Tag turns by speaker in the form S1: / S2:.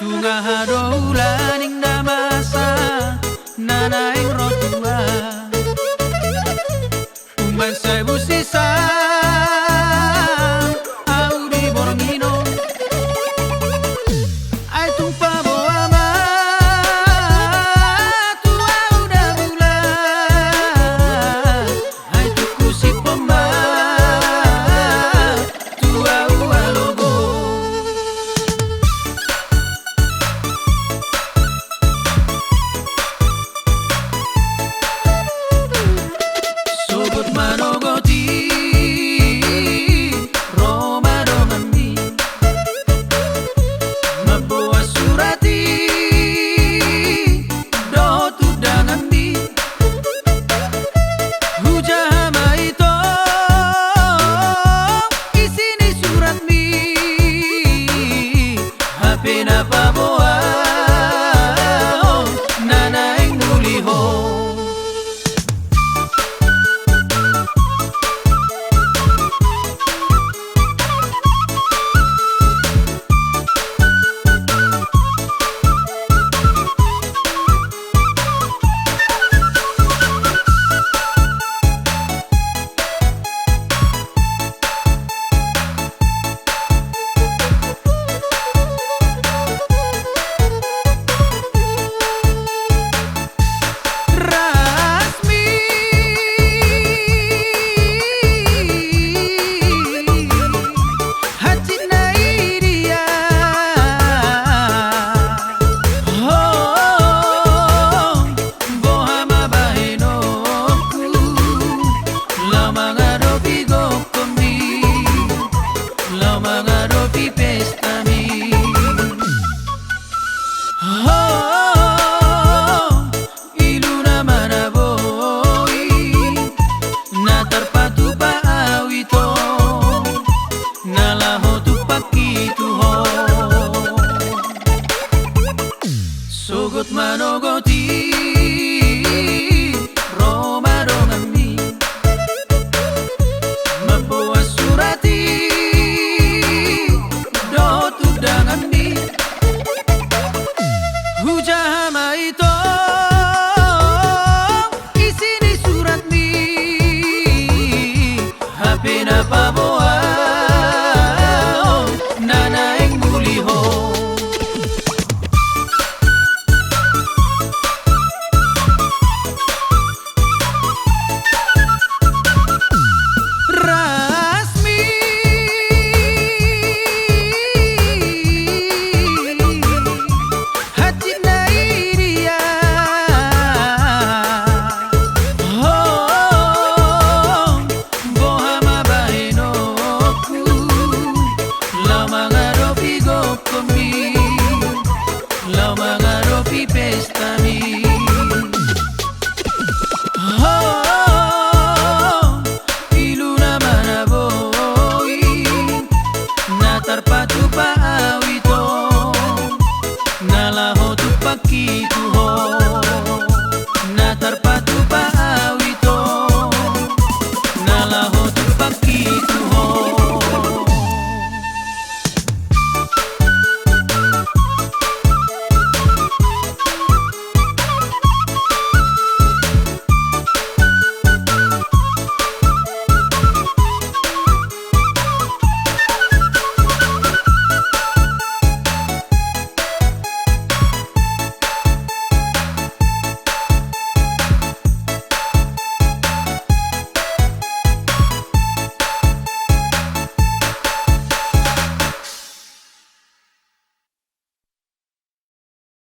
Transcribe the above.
S1: Tungah ulan ing damasa nana ing rotua umban sebu sisa au di bormino ai tumpa boa ma tua udah bulan ai tuku si pemba tua ua logo Sogot manogoti Roma domami Mabawa surati Dotu dangambi Hujahama ito Isini surat mi Hape na pabawa Nana ing muliho Sogot manogoti Roma domami Mabawa surati Dotu dangambi Hujahama ito Isini surat mi Hape na pabawa Nana ing muliho Lama ngaro pigo komi